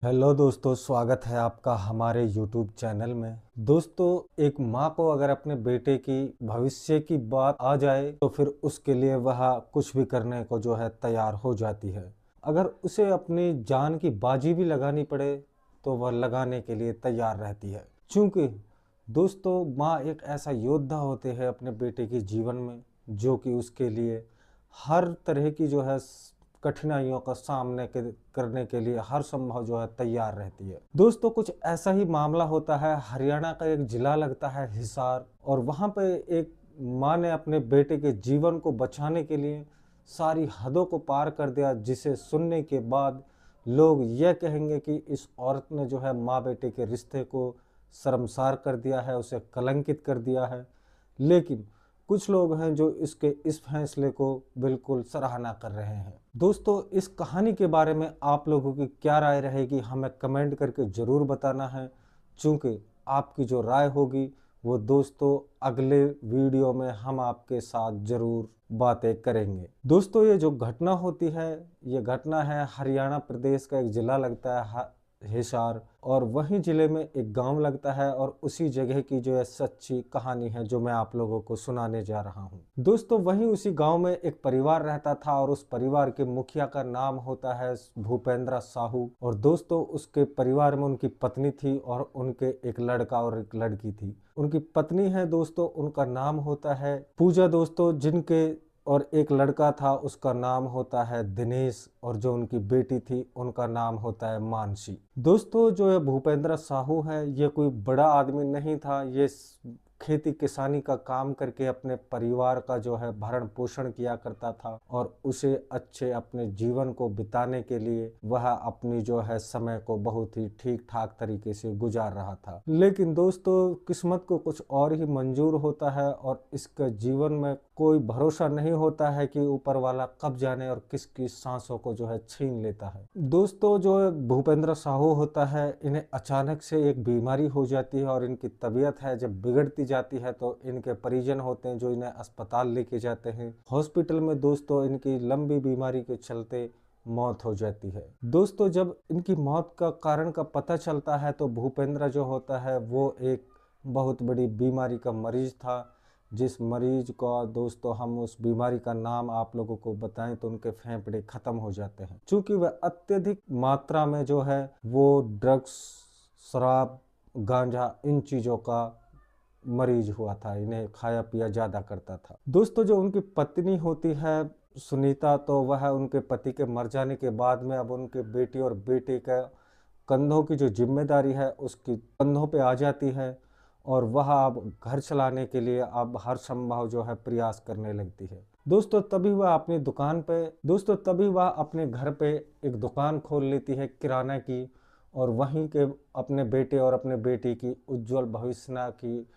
Hello दोस्तों, स्वागत है आपका हमारे YouTube चैनल में। दोस्तों, एक माँ को अगर अपने बेटे की भविष्य की बात आ जाए तो फिर उसके लिए वह कुछ भी करने को जो है तैयार हो जाती है। अगर उसे अपनी जान की बाजी भी लगानी पड़े तो वह लगाने के लिए तैयार रहती है, क्योंकि दोस्तों माँ एक ऐसा योद्धा होते हैं अपने बेटे के जीवन में, जो कि उसके लिए हर तरह की जो है कठिनाइयों का करने के लिए हर संभव जो है तैयार रहती है। दोस्तों, कुछ ऐसा ही मामला होता है। हरियाणा का एक जिला लगता है हिसार, और वहां पे एक माँ ने अपने बेटे के जीवन को बचाने के लिए सारी हदों को पार कर दिया, जिसे सुनने के बाद लोग यह कहेंगे कि इस औरत ने जो है माँ बेटे के रिश्ते को शर्मसार कर दिया है, उसे कलंकित कर दिया है। लेकिन कुछ लोग हैं जो इसके इस फैसले को बिल्कुल सराहना कर रहे हैं। दोस्तों, इस कहानी के बारे में आप लोगों की क्या राय रहेगी, हमें कमेंट करके ज़रूर बताना है, क्योंकि आपकी जो राय होगी वो दोस्तों अगले वीडियो में हम आपके साथ ज़रूर बातें करेंगे। दोस्तों, ये जो घटना होती है, ये घटना है हरियाणा प्रदेश का एक ज़िला लगता है हिसार, और वहीं जिले में एक गांव लगता है, और उसी जगह की जो है सच्ची कहानी है जो मैं आप लोगों को सुनाने जा रहा हूं। दोस्तों, वहीं उसी गांव में एक परिवार रहता था, और उस परिवार के मुखिया का नाम होता है भूपेंद्र साहू। और दोस्तों, उसके परिवार में उनकी पत्नी थी और उनके एक लड़का और एक लड़की थी। उनकी पत्नी है दोस्तों, उनका नाम होता है पूजा दोस्तों, जिनके और एक लड़का था, उसका नाम होता है दिनेश, और जो उनकी बेटी थी उनका नाम होता है मानसी। दोस्तों, जो है भूपेंद्र साहू है, ये कोई बड़ा आदमी नहीं था। ये खेती किसानी का काम करके अपने परिवार का जो है भरण पोषण किया करता था, और उसे अच्छे अपने जीवन को बिताने के लिए वह अपनी जो है समय को बहुत ही ठीक ठाक तरीके से गुजार रहा था। लेकिन दोस्तों, किस्मत को कुछ और ही मंजूर होता है, और इसके जीवन में कोई भरोसा नहीं होता है कि ऊपर वाला कब जाने और किसकी सांसों को जो है छीन लेता है। दोस्तों, जो भूपेंद्र साहू होता है, इन्हें अचानक से एक बीमारी हो जाती है, और इनकी तबीयत है जब बिगड़ती जाती है तो इनके परिजन होते हैं जो इन्हें अस्पताल लेके जाते हैं। हॉस्पिटल में दोस्तों इनकी लंबी बीमारी के चलते मौत हो जाती है। दोस्तों, जब इनकी मौत का कारण का पता चलता है तो भूपेंद्र जो होता है वो एक बहुत बड़ी बीमारी का मरीज था। जिस मरीज का दोस्तों हम उस बीमारी का नाम आप लोगों को बताएं तो उनके फेफड़े खत्म हो जाते हैं, क्योंकि वह अत्यधिक मात्रा में जो है वो ड्रग्स, शराब, गांजा, इन चीजों का मरीज हुआ था। इन्हें खाया पिया ज्यादा करता था। दोस्तों, जो उनकी पत्नी होती है सुनीता, तो वह उनके पति के मर जाने के बाद में अब उनके बेटी और बेटे का कंधों की जो जिम्मेदारी है उसकी कंधों पे आ जाती है, और वह अब घर चलाने के लिए अब हर संभव जो है प्रयास करने लगती है। दोस्तों, तभी वह अपने घर पे एक दुकान खोल लेती है किराना की, और वहीं के अपने बेटे और अपने बेटी की उज्जवल भविष्य की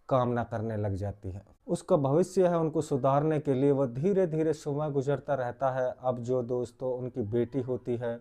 कामना करने लग जाती है। उसका भविष्य है उनको सुधारने के लिए वह धीरे धीरे समय गुजरता रहता है। अब जो दोस्तों उनकी बेटी होती है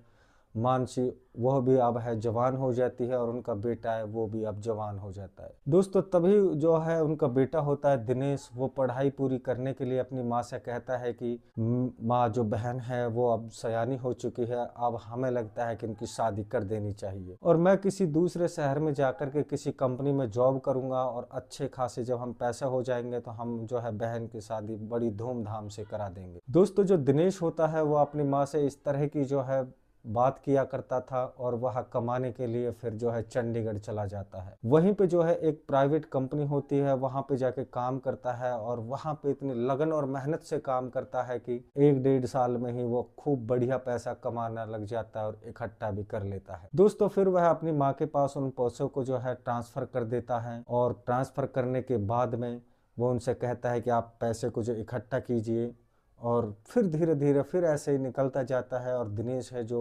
मानसी, वह भी अब है जवान हो जाती है, और उनका बेटा है वो भी अब जवान हो जाता है। दोस्तों, तभी जो है उनका बेटा होता है दिनेश, वो पढ़ाई पूरी करने के लिए अपनी माँ से कहता है कि माँ, जो बहन है वो अब सयानी हो चुकी है, अब हमें लगता है कि इनकी शादी कर देनी चाहिए, और मैं किसी दूसरे शहर में जाकर के किसी कंपनी में जॉब करूंगा, और अच्छे खासे जब हम पैसे हो जाएंगे तो हम जो है बहन की शादी बड़ी धूमधाम से करा देंगे। दोस्तों, जो दिनेश होता है वो अपनी माँ से इस तरह की जो है बात किया करता था, और वह कमाने के लिए फिर जो है चंडीगढ़ चला जाता है। वहीं पे जो है एक प्राइवेट कंपनी होती है, वहां पे जाके काम करता है, और वहां पे इतनी लगन और मेहनत से काम करता है कि 1-1.5 साल में ही वो खूब बढ़िया पैसा कमाना लग जाता है और इकट्ठा भी कर लेता है। दोस्तों, फिर वह अपनी माँ के पास उन पैसों को जो है ट्रांसफर कर देता है, और ट्रांसफर करने के बाद में वो उनसे कहता है कि आप पैसे को जो इकट्ठा कीजिए, और फिर धीरे धीरे फिर ऐसे ही निकलता जाता है। और दिनेश है जो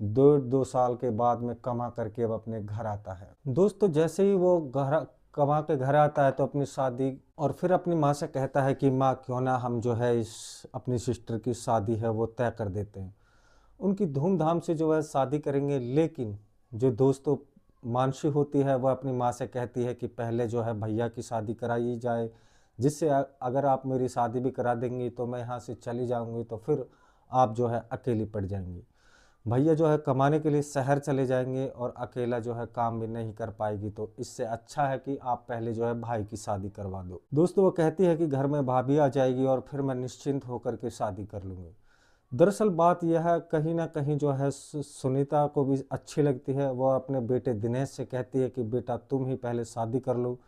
2-2 साल के बाद में कमा करके अब अपने घर आता है। दोस्तों, जैसे ही वो घर कमा के घर आता है तो अपनी शादी, और फिर अपनी माँ से कहता है कि माँ, क्यों ना हम जो है इस अपनी सिस्टर की शादी है वो तय कर देते हैं। उनकी धूमधाम से जो है शादी करेंगे। लेकिन जो दोस्तों मानसी होती है वह अपनी माँ से कहती है कि पहले जो है भैया की शादी कराई जाए, जिससे अगर आप मेरी शादी भी करा देंगी तो मैं यहाँ से चली जाऊँगी, तो फिर आप जो है अकेली पड़ जाएंगी। भैया जो है कमाने के लिए शहर चले जाएंगे और अकेला जो है काम भी नहीं कर पाएगी, तो इससे अच्छा है कि आप पहले जो है भाई की शादी करवा दो। दोस्तों वो कहती है कि घर में भाभी आ जाएगी और फिर मैं निश्चिंत होकर के शादी कर लूँगी। दरअसल बात यह है, कहीं ना कहीं जो है सुनीता को भी अच्छी लगती है। वह अपने बेटे दिनेश से कहती है कि बेटा तुम ही पहले शादी कर लो,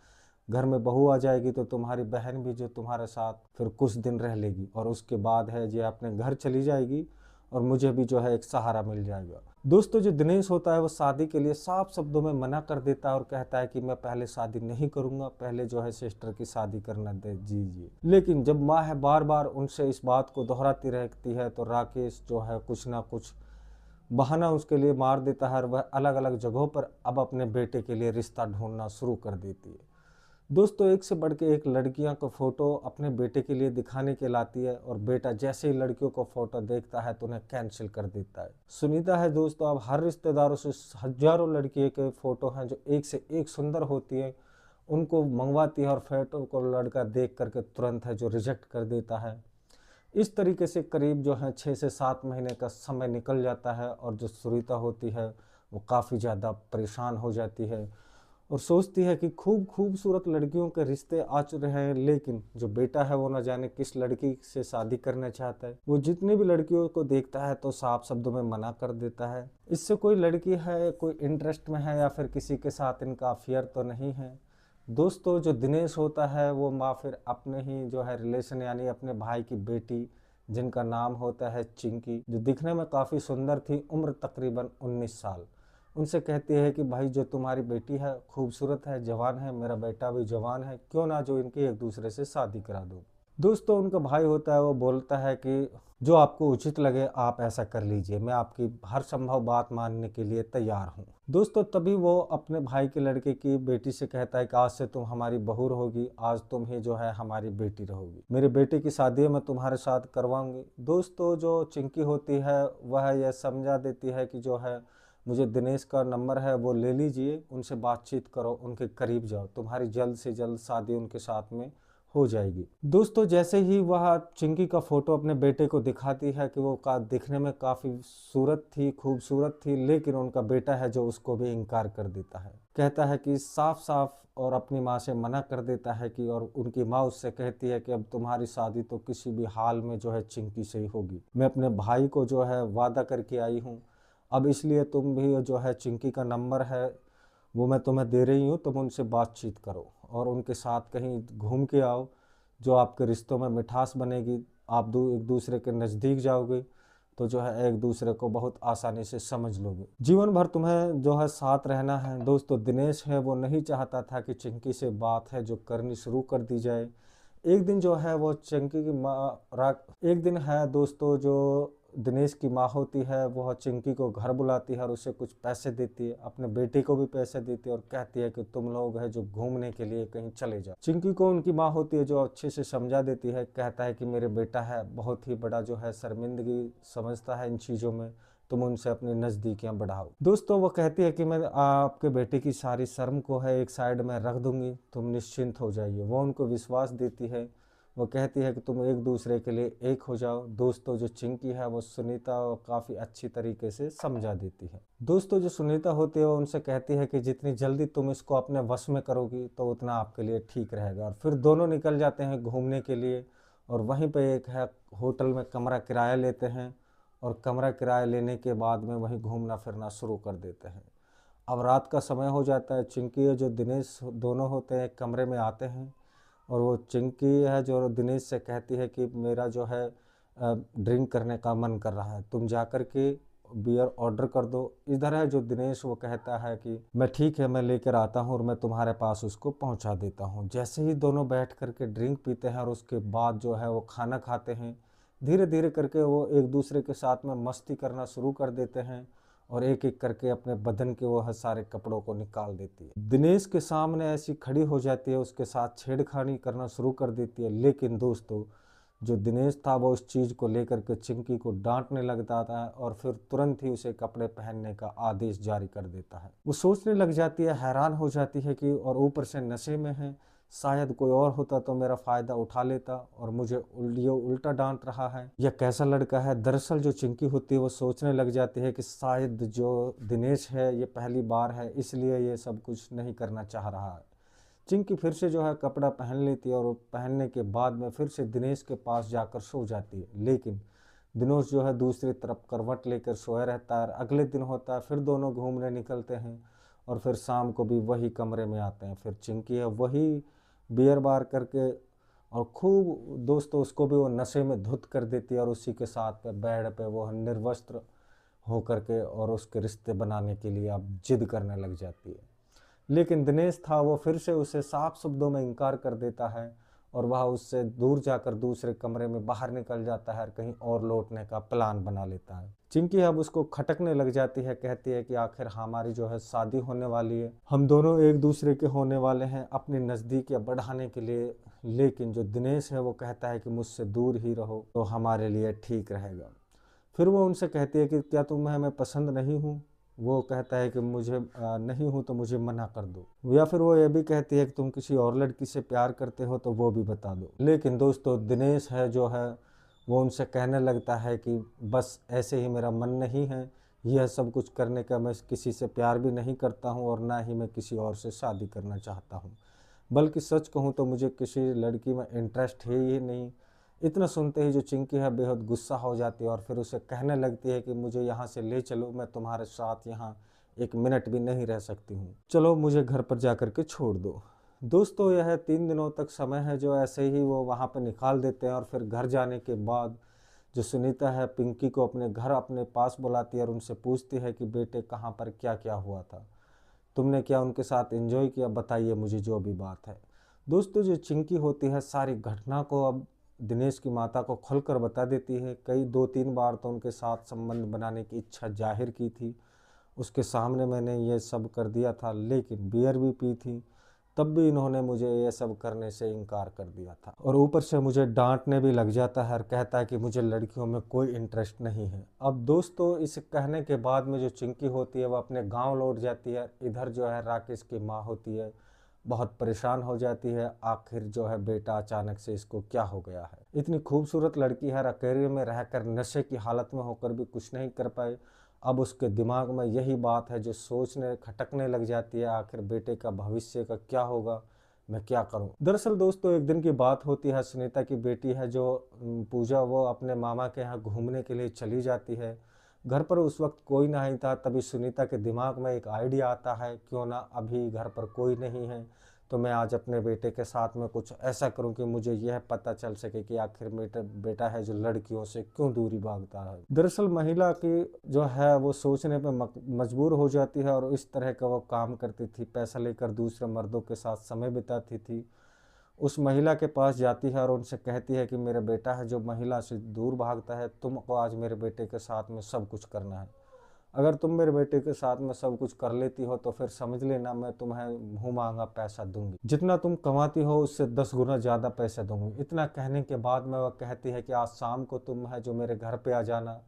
घर में बहू आ जाएगी तो तुम्हारी बहन भी जो तुम्हारे साथ फिर कुछ दिन रह लेगी और उसके बाद है जो अपने घर चली जाएगी और मुझे भी जो है एक सहारा मिल जाएगा। दोस्तों जो दिनेश होता है वो शादी के लिए साफ शब्दों में मना कर देता है और कहता है कि मैं पहले शादी नहीं करूंगा, पहले जो है सिस्टर की शादी करना दे दीजिए। लेकिन जब माँ है बार बार उनसे इस बात को दोहराती रहती है तो राकेश जो है कुछ ना कुछ बहाना उसके लिए मार देता है और वह अलग अलग जगहों पर अब अपने बेटे के लिए रिश्ता ढूंढना शुरू कर देती है। दोस्तों एक से बढ़ के एक लड़कियां को फोटो अपने बेटे के लिए दिखाने के लाती है और बेटा जैसे ही लड़कियों को फोटो देखता है तो उन्हें कैंसिल कर देता है। सुनीता है दोस्तों अब हर रिश्तेदारों से हजारों लड़कियों के फोटो हैं जो एक से एक सुंदर होती है, उनको मंगवाती है और फोटो को लड़का देख करके तुरंत है जो रिजेक्ट कर देता है। इस तरीके से करीब जो है 6 से 7 महीने का समय निकल जाता है और जो सुनीता होती है वो काफ़ी ज़्यादा परेशान हो जाती है और सोचती है कि खूबसूरत लड़कियों के रिश्ते आ चुके हैं, लेकिन जो बेटा है वो न जाने किस लड़की से शादी करना चाहता है। वो जितनी भी लड़कियों को देखता है तो साफ शब्दों में मना कर देता है। इससे कोई लड़की है कोई इंटरेस्ट में है या फिर किसी के साथ इनका अफेयर तो नहीं है। दोस्तों जो दिनेश होता है वो माँ फिर अपने ही जो है रिलेशन यानी अपने भाई की बेटी जिनका नाम होता है चिंकी, जो दिखने में काफ़ी सुंदर थी, उम्र तकरीबन 19 साल, उनसे कहती है कि भाई जो तुम्हारी बेटी है खूबसूरत है, जवान है, मेरा बेटा भी जवान है, क्यों ना जो इनकी एक दूसरे से शादी करा दो। दोस्तों उनका भाई होता है वो बोलता है कि जो आपको उचित लगे आप ऐसा कर लीजिए, मैं आपकी हर संभव बात मानने के लिए तैयार हूँ। दोस्तों तभी वो अपने भाई के लड़के की बेटी से कहता है कि आज से तुम हमारी बहू रहोगी, आज तुम ही जो है हमारी बेटी रहोगी, मेरे बेटे की शादी मैं तुम्हारे साथ करवाऊंगी। दोस्तों जो चिंकी होती है वह यह समझा देती है कि जो है मुझे दिनेश का नंबर है वो ले लीजिए, उनसे बातचीत करो, उनके करीब जाओ, तुम्हारी जल्द से जल्द शादी उनके साथ में हो जाएगी। दोस्तों जैसे ही वह चिंकी का फोटो अपने बेटे को दिखाती है कि वो दिखने में काफ़ी खूबसूरत थी, लेकिन उनका बेटा है जो उसको भी इनकार कर देता है, कहता है कि साफ साफ और अपनी माँ से मना कर देता है कि और उनकी माँ उससे कहती है कि अब तुम्हारी शादी तो किसी भी हाल में जो है चिंकी से ही होगी, मैं अपने भाई को जो है वादा करके आई हूँ, अब इसलिए तुम भी जो है चिंकी का नंबर है वो मैं तुम्हें दे रही हूँ, तुम उनसे बातचीत करो और उनके साथ कहीं घूम के आओ, जो आपके रिश्तों में मिठास बनेगी, आप एक दूसरे के नज़दीक जाओगे तो जो है एक दूसरे को बहुत आसानी से समझ लोगे, जीवन भर तुम्हें जो है साथ रहना है। दोस्तों दिनेश है वो नहीं चाहता था कि चिंकी से बात है जो करनी शुरू कर दी जाए। एक दिन जो है वो चिंकी की माँ एक दिन है दोस्तों जो दिनेश की माँ होती है वह चिंकी को घर बुलाती है और उसे कुछ पैसे देती है, अपने बेटे को भी पैसे देती है और कहती है कि तुम लोग है जो घूमने के लिए कहीं चले जाओ। चिंकी को उनकी माँ होती है जो अच्छे से समझा देती है, कहता है कि मेरे बेटा है बहुत ही बड़ा जो है शर्मिंदगी समझता है इन चीज़ों में, तुम उनसे अपनी नज़दीकियाँ बढ़ाओ। दोस्तों वो कहती है कि मैं आपके बेटे की सारी शर्म को है एक साइड में रख दूंगी, तुम निश्चिंत हो जाइए। वो उनको विश्वास देती है, वो कहती है कि तुम एक दूसरे के लिए एक हो जाओ। दोस्तों जो चिंकी है वो सुनीता को काफ़ी अच्छी तरीके से समझा देती है। दोस्तों जो सुनीता होती है वो उनसे कहती है कि जितनी जल्दी तुम इसको अपने वश में करोगी तो उतना आपके लिए ठीक रहेगा, और फिर दोनों निकल जाते हैं घूमने के लिए और वहीं पर एक है होटल में कमरा किराया लेते हैं और कमरा किराया लेने के बाद में वहीं घूमना फिरना शुरू कर देते हैं। अब रात का समय हो जाता है, चिंकी और जो दिनेश दोनों होते हैं कमरे में आते हैं और वो चिंकी है जो दिनेश से कहती है कि मेरा जो है ड्रिंक करने का मन कर रहा है, तुम जा कर के बियर ऑर्डर कर दो। इधर है जो दिनेश वो कहता है कि मैं ठीक है मैं लेकर आता हूँ और मैं तुम्हारे पास उसको पहुँचा देता हूँ। जैसे ही दोनों बैठ करके ड्रिंक पीते हैं और उसके बाद जो है वो खाना खाते हैं, धीरे धीरे करके वो एक दूसरे के साथ में मस्ती करना शुरू कर देते हैं और एक एक करके अपने बदन के वो सारे कपड़ों को निकाल देती है। दिनेश के सामने ऐसी खड़ी हो जाती है, उसके साथ छेड़खानी करना शुरू कर देती है। लेकिन दोस्तों जो दिनेश था वो उस चीज़ को लेकर के चिंकी को डांटने लगता था और फिर तुरंत ही उसे कपड़े पहनने का आदेश जारी कर देता है। वो सोचने लग जाती है, हैरान हो जाती है कि और ऊपर से नशे में है, शायद कोई और होता तो मेरा फ़ायदा उठा लेता और मुझे ये उल्टा डांट रहा है। यह कैसा लड़का है। दरअसल जो चिंकी होती है वो सोचने लग जाती है कि शायद जो दिनेश है ये पहली बार है, इसलिए ये सब कुछ नहीं करना चाह रहा है। चिंकी फिर से जो है कपड़ा पहन लेती है और पहनने के बाद में फिर से दिनेश के पास जाकर सो जाती है। लेकिन दिनेश जो है दूसरी तरफ करवट लेकर सोया रहता है। अगले दिन होता है, फिर दोनों घूमने निकलते हैं और फिर शाम को भी वही कमरे में आते हैं। फिर चिंकी है वही बियर बार करके और खूब दोस्तों उसको भी वो नशे में धुत कर देती है और उसी के साथ पे बेड पे वो निर्वस्त्र हो करके और उसके रिश्ते बनाने के लिए अब जिद करने लग जाती है। लेकिन दिनेश था वो फिर से उसे साफ शब्दों में इनकार कर देता है और वह उससे दूर जाकर दूसरे कमरे में बाहर निकल जाता है और कहीं और लौटने का प्लान बना लेता है। चिंकी अब उसको खटकने लग जाती है, कहती है कि आखिर हमारी जो है शादी होने वाली है, हम दोनों एक दूसरे के होने वाले हैं अपनी नज़दीकियाँ बढ़ाने के लिए। लेकिन जो दिनेश है वो कहता है कि मुझसे दूर ही रहो तो हमारे लिए ठीक रहेगा। फिर वो उनसे कहती है कि क्या तुम्हें मैं पसंद नहीं हूँ। वो कहता है कि मुझे नहीं हूँ तो मुझे मना कर दो। या फिर वो ये भी कहती है कि तुम किसी और लड़की से प्यार करते हो तो वो भी बता दो। लेकिन दोस्तों दिनेश है जो है वो उनसे कहने लगता है कि बस ऐसे ही मेरा मन नहीं है यह सब कुछ करने का, मैं किसी से प्यार भी नहीं करता हूँ और ना ही मैं किसी और से शादी करना चाहता हूँ, बल्कि सच कहूँ तो मुझे किसी लड़की में इंटरेस्ट है ही नहीं। इतना सुनते ही जो चिंकी है बेहद गुस्सा हो जाती है और फिर उसे कहने लगती है कि मुझे यहाँ से ले चलो, मैं तुम्हारे साथ यहाँ एक मिनट भी नहीं रह सकती हूँ, चलो मुझे घर पर जा कर के छोड़ दो। दोस्तों यह 3 दिनों तक समय है जो ऐसे ही वो वहाँ पर निकाल देते हैं और फिर घर जाने के बाद जो सुनीता है पिंकी को अपने घर अपने पास बुलाती है और उनसे पूछती है कि बेटे कहाँ पर क्या क्या हुआ था, तुमने क्या उनके साथ एंजॉय किया, बताइए मुझे जो भी बात है। दोस्तों जो चिंकी होती है सारी घटना को अब दिनेश की माता को खुलकर बता देती है। कई 2-3 बार तो उनके साथ संबंध बनाने की इच्छा जाहिर की थी, उसके सामने मैंने ये सब कर दिया था, लेकिन बियर भी पी थी, तब भी इन्होंने मुझे ये सब करने से इनकार कर दिया था और ऊपर से मुझे डांटने भी लग जाता है और कहता है कि मुझे लड़कियों में कोई इंटरेस्ट नहीं है। अब दोस्तों इस कहने के बाद में जो चिंकी होती है वो अपने गांव लौट जाती है। इधर जो है राकेश की माँ होती है बहुत परेशान हो जाती है, आखिर जो है बेटा अचानक से इसको क्या हो गया है। इतनी खूबसूरत लड़की है, अकेले में रहकर नशे की हालत में होकर भी कुछ नहीं कर पाई। अब उसके दिमाग में यही बात है जो सोचने खटकने लग जाती है, आखिर बेटे का भविष्य का क्या होगा, मैं क्या करूं। दरअसल दोस्तों एक दिन की बात होती है, सुनीता की बेटी है जो पूजा, वो अपने मामा के यहाँ घूमने के लिए चली जाती है। घर पर उस वक्त कोई नहीं था, तभी सुनीता के दिमाग में एक आइडिया आता है, क्यों ना अभी घर पर कोई नहीं है तो मैं आज अपने बेटे के साथ में कुछ ऐसा करूं कि मुझे यह पता चल सके कि आखिर बेटा है जो लड़कियों से क्यों दूरी भागता है। दरअसल महिला की जो है वो सोचने पे मजबूर हो जाती है और इस तरह का वो काम करती थी, पैसा लेकर दूसरे मर्दों के साथ समय बिताती थी। उस महिला के पास जाती है और उनसे कहती है कि मेरा बेटा है जो महिला से दूर भागता है, तुमको आज मेरे बेटे के साथ में सब कुछ करना है। अगर तुम मेरे बेटे के साथ में सब कुछ कर लेती हो तो फिर समझ लेना मैं तुम्हें मुंह मांगा पैसा दूंगी, जितना तुम कमाती हो उससे 10 गुना ज़्यादा पैसा दूंगी। इतना कहने के बाद में वह कहती है कि आज शाम को तुम है जो मेरे घर पे आ जाना।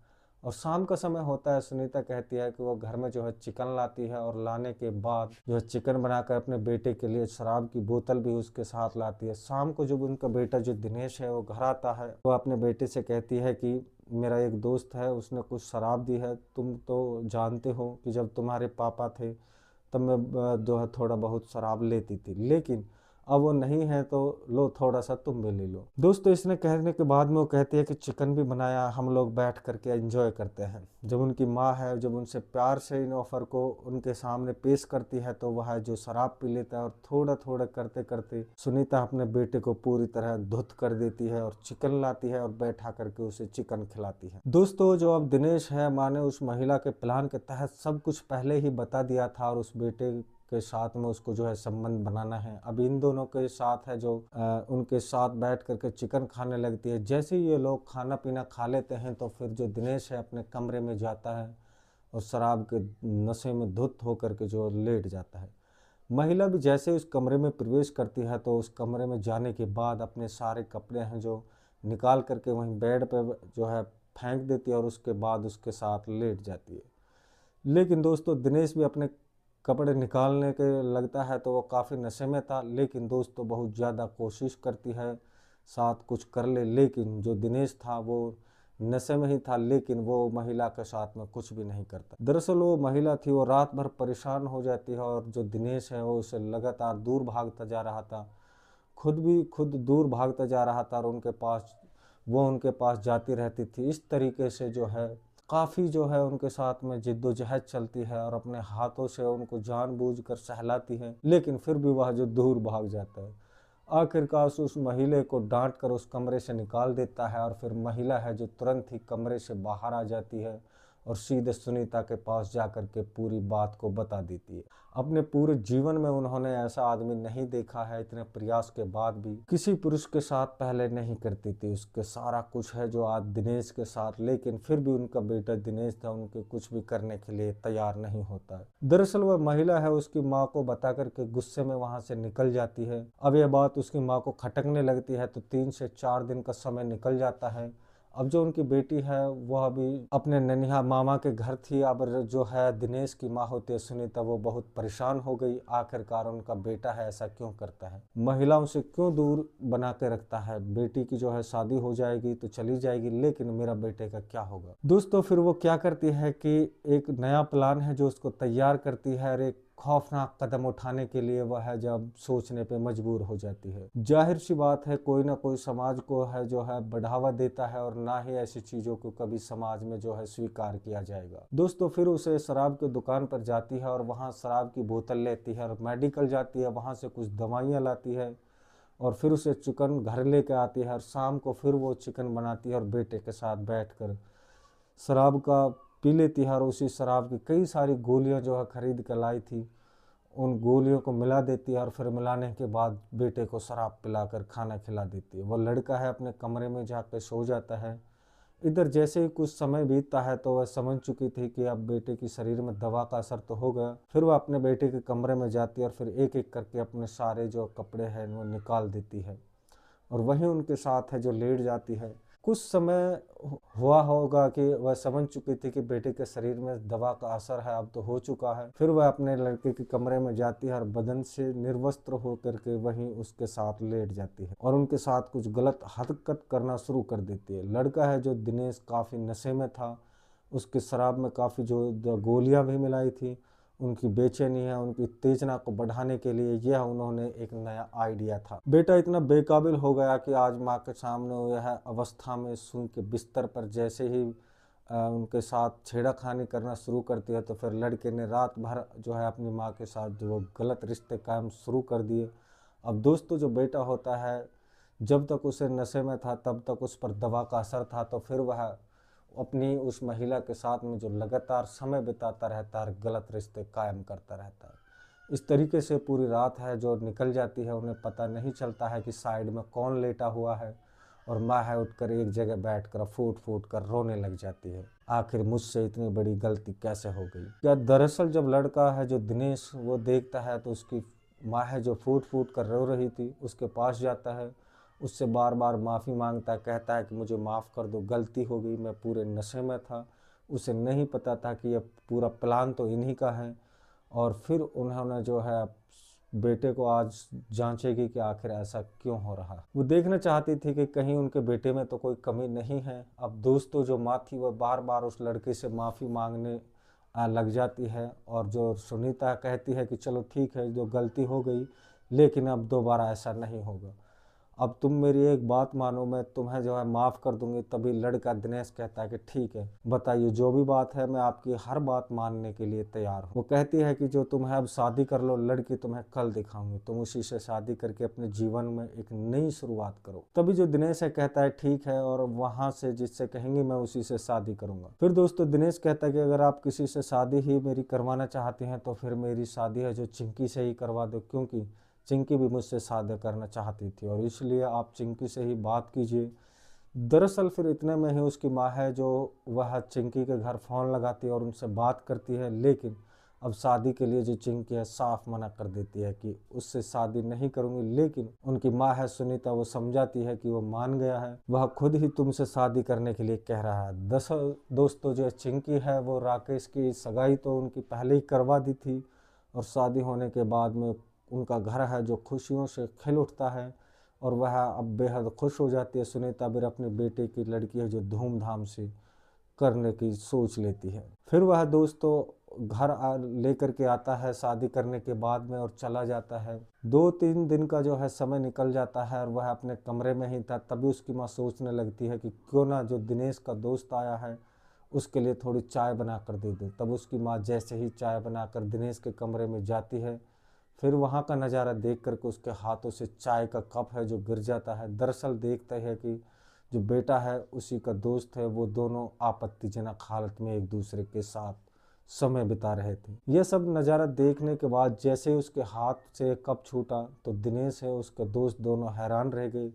और शाम का समय होता है, सुनीता कहती है कि वो घर में जो है चिकन लाती है और लाने के बाद जो है चिकन बनाकर अपने बेटे के लिए शराब की बोतल भी उसके साथ लाती है। शाम को जब उनका बेटा जो दिनेश है वो घर आता है, वो अपने बेटे से कहती है कि मेरा एक दोस्त है उसने कुछ शराब दी है, तुम तो जानते हो कि जब तुम्हारे पापा थे तब मैं जो है थोड़ा बहुत शराब लेती थी, लेकिन अब वो नहीं है तो लो थोड़ा सा तुम भी ले लो। दोस्तों इसने कहने के बाद में वो कहती है कि चिकन भी बनाया, हम लोग बैठ करके एंजॉय करते हैं। जब उनकी माँ है जब उनसे प्यार से इन ऑफर को उनके सामने पेश करती है तो वह जो शराब पी लेता है और थोड़ा थोड़ा करते करते सुनीता अपने बेटे को पूरी तरह धुत कर देती है और चिकन लाती है और बैठा करके उसे चिकन खिलाती है। दोस्तों जो अब दिनेश है, माँ ने उस महिला के प्लान के तहत सब कुछ पहले ही बता दिया था और उस बेटे के साथ में उसको जो है संबंध बनाना है। अब इन दोनों के साथ है जो उनके साथ बैठ करके चिकन खाने लगती है। जैसे ही ये लोग खाना पीना खा लेते हैं तो फिर जो दिनेश है अपने कमरे में जाता है और शराब के नशे में धुत होकर के जो लेट जाता है। महिला भी जैसे उस कमरे में प्रवेश करती है तो उस कमरे में जाने के बाद अपने सारे कपड़े हैं जो निकाल करके वहीं बेड पे जो है फेंक देती है और उसके बाद उसके साथ लेट जाती है। लेकिन दोस्तों दिनेश भी अपने कपड़े निकालने के लगता है तो वो काफ़ी नशे में था, लेकिन दोस्तों बहुत ज़्यादा कोशिश करती है साथ कुछ कर ले, लेकिन जो दिनेश था वो नशे में ही था, लेकिन वो महिला के साथ में कुछ भी नहीं करता। दरअसल वो महिला थी, वो रात भर परेशान हो जाती है और जो दिनेश है वो उसे लगातार दूर भागता जा रहा था, खुद दूर भागता जा रहा था और उनके पास जाती रहती थी। इस तरीके से जो है काफ़ी जो है उनके साथ में जिद्दोजहद चलती है और अपने हाथों से उनको जानबूझकर सहलाती है, लेकिन फिर भी वह जो दूर भाग जाता है। आखिरकार उस महिला को डांट कर उस कमरे से निकाल देता है और फिर महिला है जो तुरंत ही कमरे से बाहर आ जाती है और सीधे सुनीता के पास जाकर के पूरी बात को बता देती है। अपने पूरे जीवन में उन्होंने ऐसा आदमी नहीं देखा है, इतने प्रयास के बाद भी किसी पुरुष के साथ पहले नहीं करती थी। उसके सारा कुछ है जो आज दिनेश के साथ, लेकिन फिर भी उनका बेटा दिनेश था उनके कुछ भी करने के लिए तैयार नहीं होता है। दरअसल वह महिला है उसकी माँ को बता करके गुस्से में वहां से निकल जाती है। अब यह बात उसकी माँ को खटकने लगती है तो 3 से 4 दिन का समय निकल जाता है। अब जो उनकी बेटी है वह भी अपने ननिहाल मामा के घर थी। अब जो है दिनेश की माँ होती है सुनीता, वो बहुत परेशान हो गई। आखिरकार उनका बेटा है ऐसा क्यों करता है, महिलाओं से क्यों दूर बना के रखता है। बेटी की जो है शादी हो जाएगी तो चली जाएगी, लेकिन मेरा बेटे का क्या होगा। दोस्तों फिर वो क्या करती है कि एक नया प्लान है जो उसको तैयार करती है और एक खौफनाक कदम उठाने के लिए वह जब सोचने पे मजबूर हो जाती है। जाहिर सी बात है कोई ना कोई समाज को है जो है बढ़ावा देता है और ना ही ऐसी चीजों को कभी समाज में जो है स्वीकार किया जाएगा। दोस्तों फिर उसे शराब की दुकान पर जाती है और वहां शराब की बोतल लेती है और मेडिकल जाती है, वहां से कुछ दवाइयाँ लाती है और फिर उसे चिकन घर लेके आती है और शाम को फिर वो चिकन बनाती है और बेटे के साथ बैठकर शराब का पी लेती है और उसी शराब की कई सारी गोलियां जो है खरीद कर लाई थी उन गोलियों को मिला देती है और फिर मिलाने के बाद बेटे को शराब पिलाकर खाना खिला देती है। वो लड़का है अपने कमरे में जाकर सो जाता है। इधर जैसे ही कुछ समय बीतता है तो वह समझ चुकी थी कि अब बेटे की शरीर में दवा का असर तो हो गया। फिर वह अपने बेटे के कमरे में जाती है और फिर एक एक करके अपने सारे जो कपड़े हैं वो निकाल देती है और वहीं उनके साथ है जो लेट जाती है। कुछ समय हुआ होगा कि वह समझ चुकी थी कि बेटे के शरीर में दवा का असर है, अब तो हो चुका है। फिर वह अपने लड़के के कमरे में जाती है और बदन से निर्वस्त्र होकर के वहीं उसके साथ लेट जाती है और उनके साथ कुछ गलत हरकत करना शुरू कर देती है। लड़का है जो दिनेश काफ़ी नशे में था, उसके शराब में काफ़ी जो गोलियां भी मिलाई थी, उनकी बेचैनी है उनकी उत्तेजना को बढ़ाने के लिए यह उन्होंने एक नया आइडिया था। बेटा इतना बेकाबिल हो गया कि आज माँ के सामने यह अवस्था में सूई के बिस्तर पर जैसे ही उनके साथ छेड़खानी करना शुरू करती है तो फिर लड़के ने रात भर जो है अपनी माँ के साथ जो वो गलत रिश्ते कायम शुरू कर दिए। अब दोस्तों जो बेटा होता है जब तक उसे नशे में था तब तक उस पर दवा का असर था, तो फिर वह अपनी उस महिला के साथ में जो लगातार समय बिताता रहता है, गलत रिश्ते कायम करता रहता है। इस तरीके से पूरी रात है जो निकल जाती है, उन्हें पता नहीं चलता है कि साइड में कौन लेटा हुआ है और माँ है उठकर एक जगह बैठकर फूट फूट कर रोने लग जाती है। आखिर मुझसे इतनी बड़ी गलती कैसे हो गई। क्या दरअसल जब लड़का है जो दिनेश वो देखता है तो उसकी माँ है जो फूट फूट कर रो रही थी उसके पास जाता है, उससे बार बार माफ़ी मांगता है, कहता है कि मुझे माफ़ कर दो, गलती हो गई, मैं पूरे नशे में था। उसे नहीं पता था कि यह पूरा प्लान तो इन्हीं का है। और फिर उन्होंने जो है बेटे को आज जांचेगी कि आखिर ऐसा क्यों हो रहा। वो देखना चाहती थी कि कहीं उनके बेटे में तो कोई कमी नहीं है। अब दोस्तों जो माँ थी वह बार बार उस लड़के से माफ़ी मांगने लग जाती है और जो सुनीता कहती है कि चलो ठीक है जो गलती हो गई लेकिन अब दोबारा ऐसा नहीं होगा, अब तुम मेरी एक बात मानो, मैं तुम्हें जो है माफ़ कर दूंगी। तभी लड़का दिनेश कहता है कि ठीक है बताइए जो भी बात है, मैं आपकी हर बात मानने के लिए तैयार हूँ। वो कहती है कि जो तुम्हें अब शादी कर लो, लड़की तुम्हें कल दिखाऊंगी, तुम उसी से शादी करके अपने जीवन में एक नई शुरुआत करो। तभी जो दिनेश है कहता है ठीक है और वहां से जिससे कहेंगी मैं उसी से शादी करूंगा। फिर दोस्तों दिनेश कहता है कि अगर आप किसी से शादी ही मेरी करवाना चाहते हैं तो फिर मेरी शादी है जो चिंकी से ही करवा दो, क्योंकि चिंकी भी मुझसे शादी करना चाहती थी और इसलिए आप चिंकी से ही बात कीजिए। दरअसल फिर इतने में ही उसकी माँ है जो वह चिंकी के घर फ़ोन लगाती है और उनसे बात करती है, लेकिन अब शादी के लिए जो चिंकी है साफ मना कर देती है कि उससे शादी नहीं करूंगी। लेकिन उनकी माँ है सुनीता वो समझाती है कि वो मान गया है, वह खुद ही तुमसे शादी करने के लिए कह रहा है। दोस्तों जो चिंकी है वो राकेश की सगाई तो उनकी पहले ही करवा दी थी और शादी होने के बाद में उनका घर है जो खुशियों से खिल उठता है और वह अब बेहद खुश हो जाती है। सुनीता फिर अपने बेटे की लड़की है जो धूमधाम से करने की सोच लेती है। फिर वह दोस्तों घर लेकर के आता है शादी करने के बाद में और चला जाता है। 2-3 दिन का जो है समय निकल जाता है और वह अपने कमरे में ही था। तभी उसकी माँ सोचने लगती है कि क्यों ना जो दिनेश का दोस्त आया है उसके लिए थोड़ी चाय बना कर दे दूँ। तब उसकी माँ जैसे ही चाय बनाकर दिनेश के कमरे में जाती है, फिर वहाँ का नज़ारा देख करके उसके हाथों से चाय का कप है जो गिर जाता है। दरअसल देखते हैं कि जो बेटा है उसी का दोस्त है, वो दोनों आपत्तिजनक हालत में एक दूसरे के साथ समय बिता रहे थे। यह सब नज़ारा देखने के बाद जैसे ही उसके हाथ से कप छूटा तो दिनेश है उसके दोस्त दोनों हैरान रह गए।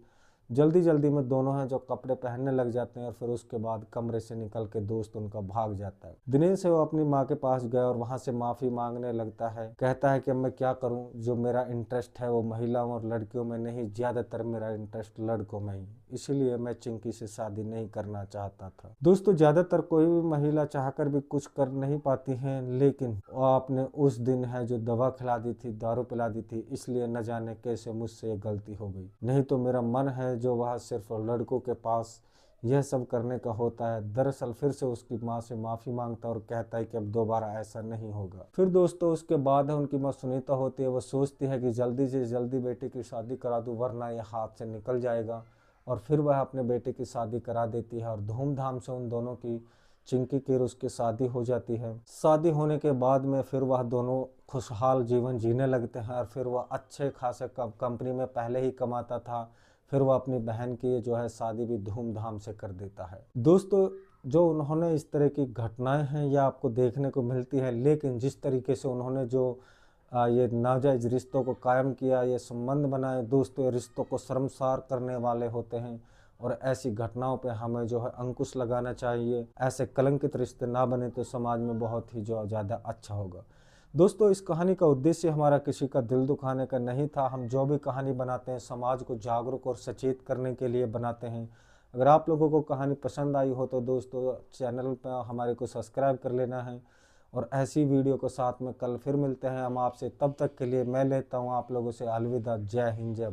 जल्दी जल्दी में दोनों हैं जो कपड़े पहनने लग जाते हैं और फिर उसके बाद कमरे से निकल के दोस्त उनका भाग जाता है। दिनेश है वो अपनी माँ के पास गया और वहां से माफ़ी मांगने लगता है। कहता है कि अब मैं क्या करूं, जो मेरा इंटरेस्ट है वो महिलाओं और लड़कियों में नहीं, ज़्यादातर मेरा इंटरेस्ट लड़कों में ही, इसीलिए मैं चिंकी से शादी नहीं करना चाहता था। दोस्तों ज़्यादातर कोई भी महिला चाहकर भी कुछ कर नहीं पाती हैं, लेकिन आपने उस दिन है जो दवा खिला दी थी, दारू पिला दी थी, इसलिए न जाने कैसे मुझसे ये गलती हो गई। नहीं तो मेरा मन है जो वह सिर्फ लड़कों के पास यह सब करने का होता है। दरअसल फिर से उसकी माँ से माफ़ी मांगता और कहता है कि अब दोबारा ऐसा नहीं होगा। फिर दोस्तों उसके बाद है उनकी माँ सुनीता होती है, वो सोचती है कि जल्दी से जल्दी बेटे की शादी करा दूँ वरना यह हाथ से निकल जाएगा। और फिर वह अपने बेटे की शादी करा देती है और धूमधाम से उन दोनों की, चिंकी की और उसकी शादी हो जाती है। शादी होने के बाद में फिर वह दोनों खुशहाल जीवन जीने लगते हैं और फिर वह अच्छे खासे कंपनी में पहले ही कमाता था। फिर वह अपनी बहन की जो है शादी भी धूमधाम से कर देता है। दोस्तों जो उन्होंने इस तरह की घटनाएं हैं यह आपको देखने को मिलती है, लेकिन जिस तरीके से उन्होंने जो ये नाजायज़ रिश्तों को कायम किया, ये संबंध बनाए, दोस्तों ये रिश्तों को शर्मसार करने वाले होते हैं और ऐसी घटनाओं पे हमें जो है अंकुश लगाना चाहिए। ऐसे कलंकित रिश्ते ना बने तो समाज में बहुत ही जो ज़्यादा अच्छा होगा। दोस्तों इस कहानी का उद्देश्य हमारा किसी का दिल दुखाने का नहीं था। हम जो भी कहानी बनाते हैं समाज को जागरूक और सचेत करने के लिए बनाते हैं। अगर आप लोगों को कहानी पसंद आई हो तो दोस्तों चैनल पर हमारे को सब्सक्राइब कर लेना है और ऐसी वीडियो को साथ में कल फिर मिलते हैं हम आपसे। तब तक के लिए मैं लेता हूँ आप लोगों से अलविदा। जय हिंद, जय भारत।